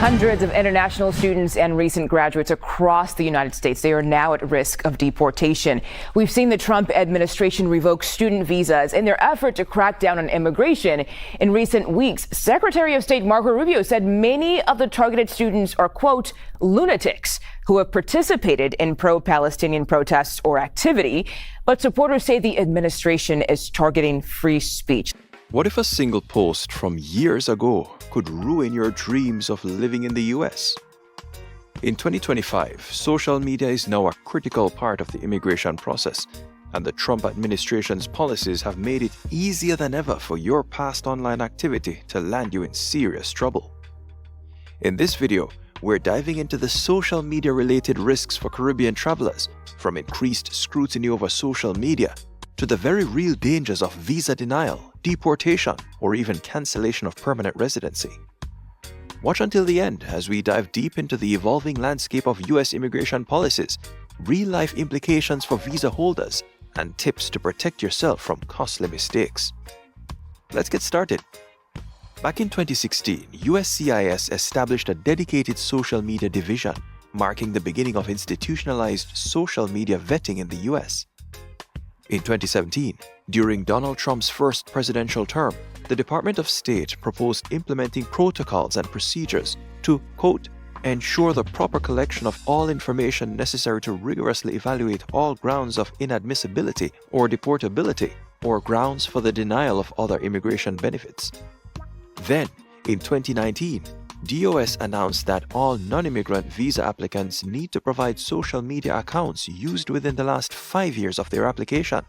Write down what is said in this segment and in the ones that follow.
Hundreds of international students and recent graduates across the United States, they are now at risk of deportation. We've seen the Trump administration revoke student visas in their effort to crack down on immigration. In recent weeks, Secretary of State Marco Rubio said many of the targeted students are, quote, lunatics who have participated in pro-Palestinian protests or activity. But supporters say the administration is targeting free speech. What if a single post from years ago could ruin your dreams of living in the US? In 2025, social media is now a critical part of the immigration process, and the Trump administration's policies have made it easier than ever for your past online activity to land you in serious trouble. In this video, we're diving into the social media-related risks for Caribbean travelers, from increased scrutiny over social media to the very real dangers of visa denial, deportation, or even cancellation of permanent residency. Watch until the end as we dive deep into the evolving landscape of US immigration policies, real-life implications for visa holders, and tips to protect yourself from costly mistakes. Let's get started. Back in 2016, USCIS established a dedicated social media division, marking the beginning of institutionalized social media vetting in the US. In 2017, during Donald Trump's first presidential term, the Department of State proposed implementing protocols and procedures to, quote, ensure the proper collection of all information necessary to rigorously evaluate all grounds of inadmissibility or deportability or grounds for the denial of other immigration benefits. Then, in 2019, DOS announced that all non-immigrant visa applicants need to provide social media accounts used within the last 5 years of their application.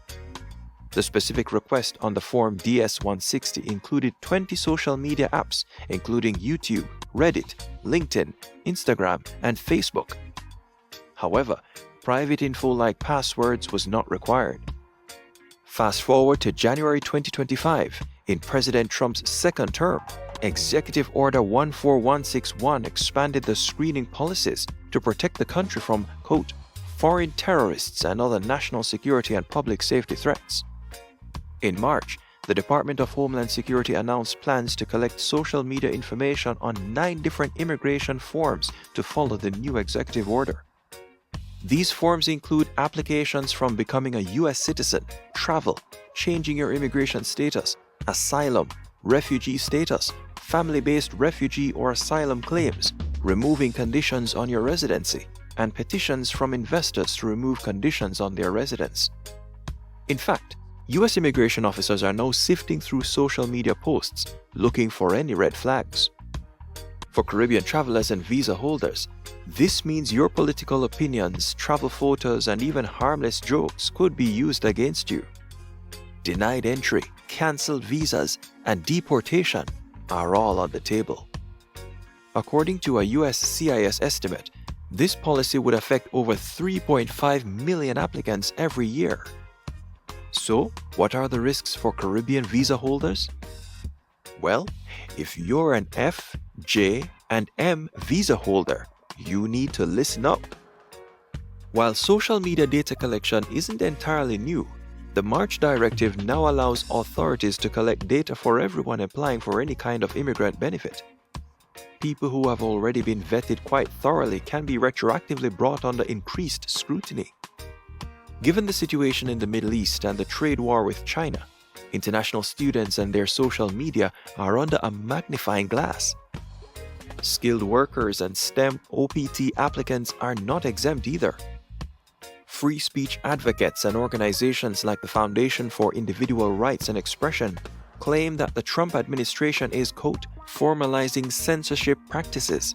The specific request on the Form DS-160 included 20 social media apps, including YouTube, Reddit, LinkedIn, Instagram, and Facebook. However, private info like passwords was not required. Fast forward to January 2025, in President Trump's second term, Executive Order 14161 expanded the screening policies to protect the country from, quote, foreign terrorists and other national security and public safety threats. In March, the Department of Homeland Security announced plans to collect social media information on 9 different immigration forms to follow the new executive order. These forms include applications from becoming a U.S. citizen, travel, changing your immigration status, asylum, refugee status, family-based refugee or asylum claims, removing conditions on your residency, and petitions from investors to remove conditions on their residence. In fact, U.S. immigration officers are now sifting through social media posts, looking for any red flags. For Caribbean travelers and visa holders, this means your political opinions, travel photos, and even harmless jokes could be used against you. Denied entry, cancelled visas, and deportation are all on the table. According to a USCIS estimate, this policy would affect over 3.5 million applicants every year. So, what are the risks for Caribbean visa holders? Well, if you're an F, J, and M visa holder, you need to listen up. While social media data collection isn't entirely new, the March directive now allows authorities to collect data for everyone applying for any kind of immigrant benefit. People who have already been vetted quite thoroughly can be retroactively brought under increased scrutiny. Given the situation in the Middle East and the trade war with China, international students and their social media are under a magnifying glass. Skilled workers and STEM OPT applicants are not exempt either. Free speech advocates and organizations like the Foundation for Individual Rights and Expression claim that the Trump administration is, quote, formalizing censorship practices.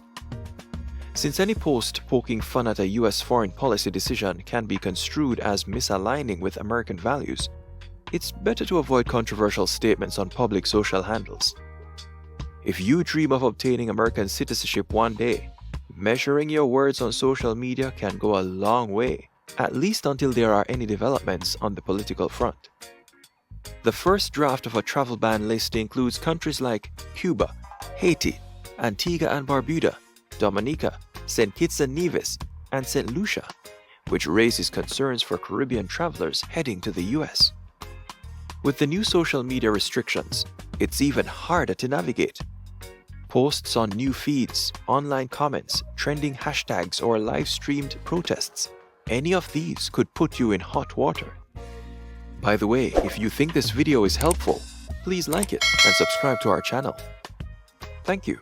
Since any post poking fun at a U.S. foreign policy decision can be construed as misaligning with American values, it's better to avoid controversial statements on public social handles. If you dream of obtaining American citizenship one day, measuring your words on social media can go a long way, at least until there are any developments on the political front. The first draft of a travel ban list includes countries like Cuba, Haiti, Antigua and Barbuda, Dominica, St. Kitts and Nevis, and St. Lucia, which raises concerns for Caribbean travelers heading to the US. With the new social media restrictions, it's even harder to navigate. Posts on new feeds, online comments, trending hashtags, or live-streamed protests. Any of these could put you in hot water. By the way, if you think this video is helpful, please like it and subscribe to our channel. Thank you.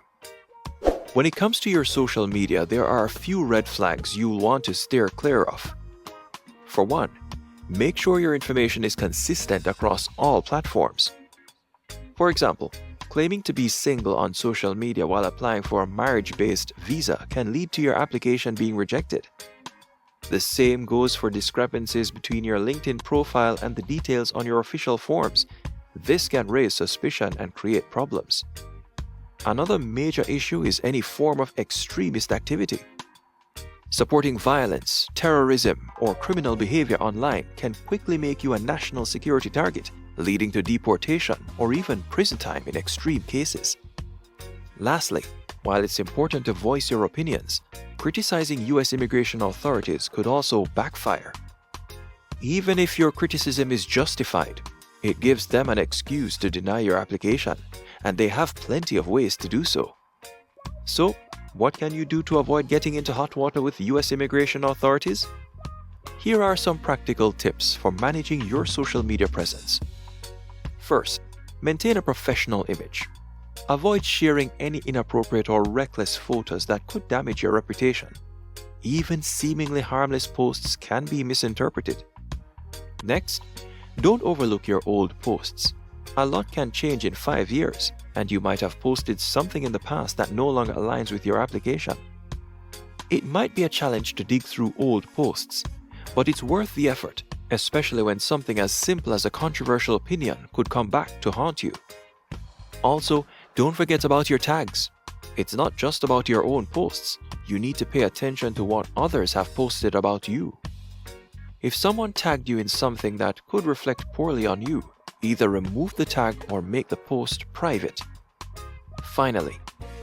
When it comes to your social media, there are a few red flags you'll want to steer clear of. For one, make sure your information is consistent across all platforms. For example, claiming to be single on social media while applying for a marriage-based visa can lead to your application being rejected. The same goes for discrepancies between your LinkedIn profile and the details on your official forms. This can raise suspicion and create problems. Another major issue is any form of extremist activity. Supporting violence, terrorism, or criminal behavior online can quickly make you a national security target, leading to deportation or even prison time in extreme cases. Lastly, while it's important to voice your opinions, criticizing U.S. immigration authorities could also backfire. Even if your criticism is justified, it gives them an excuse to deny your application, and they have plenty of ways to do so. So, what can you do to avoid getting into hot water with U.S. immigration authorities? Here are some practical tips for managing your social media presence. First, maintain a professional image. Avoid sharing any inappropriate or reckless photos that could damage your reputation. Even seemingly harmless posts can be misinterpreted. Next, don't overlook your old posts. A lot can change in 5 years, and you might have posted something in the past that no longer aligns with your application. It might be a challenge to dig through old posts, but it's worth the effort, especially when something as simple as a controversial opinion could come back to haunt you. Also, don't forget about your tags. It's not just about your own posts. You need to pay attention to what others have posted about you. If someone tagged you in something that could reflect poorly on you, either remove the tag or make the post private. Finally,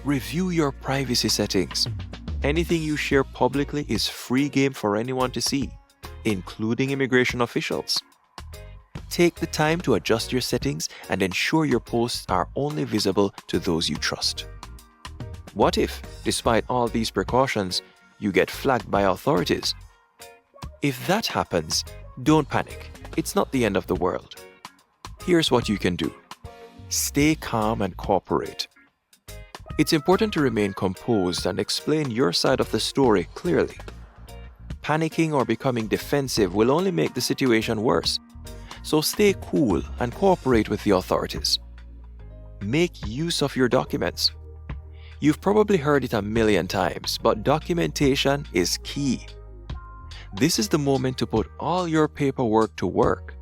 review your privacy settings. Anything you share publicly is free game for anyone to see, including immigration officials. Take the time to adjust your settings and ensure your posts are only visible to those you trust. What if, despite all these precautions, you get flagged by authorities? If that happens, don't panic. It's not the end of the world. Here's what you can do. Stay calm and cooperate. It's important to remain composed and explain your side of the story clearly. Panicking or becoming defensive will only make the situation worse, so stay cool and cooperate with the authorities. Make use of your documents. You've probably heard it a million times, but documentation is key. This is the moment to put all your paperwork to work.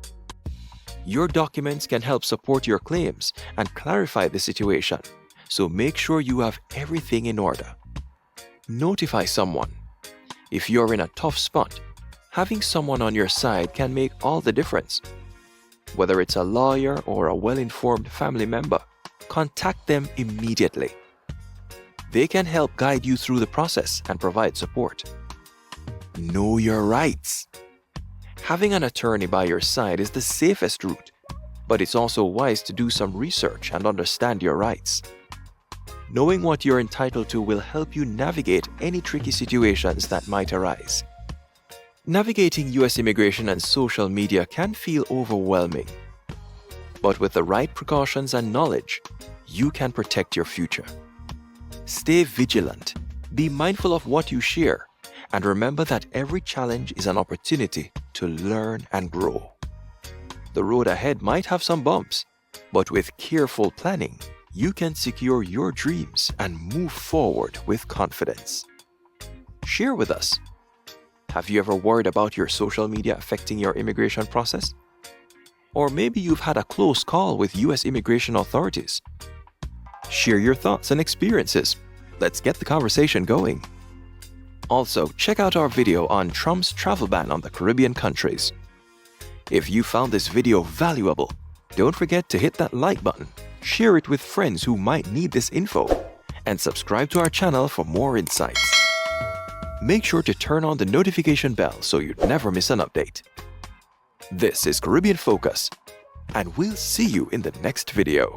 Your documents can help support your claims and clarify the situation, so make sure you have everything in order. Notify someone. If you're in a tough spot, having someone on your side can make all the difference. Whether it's a lawyer or a well-informed family member, contact them immediately. They can help guide you through the process and provide support. Know your rights. Having an attorney by your side is the safest route, but it's also wise to do some research and understand your rights. Knowing what you're entitled to will help you navigate any tricky situations that might arise. Navigating U.S. immigration and social media can feel overwhelming, but with the right precautions and knowledge, you can protect your future. Stay vigilant, be mindful of what you share, and remember that every challenge is an opportunity to learn and grow. The road ahead might have some bumps, but with careful planning, you can secure your dreams and move forward with confidence. Share with us. Have you ever worried about your social media affecting your immigration process? Or maybe you've had a close call with U.S. immigration authorities. Share your thoughts and experiences. Let's get the conversation going. Also, check out our video on Trump's travel ban on the Caribbean countries. If you found this video valuable, don't forget to hit that like button, share it with friends who might need this info, and subscribe to our channel for more insights. Make sure to turn on the notification bell so you never miss an update. This is CaribFocus, and we'll see you in the next video.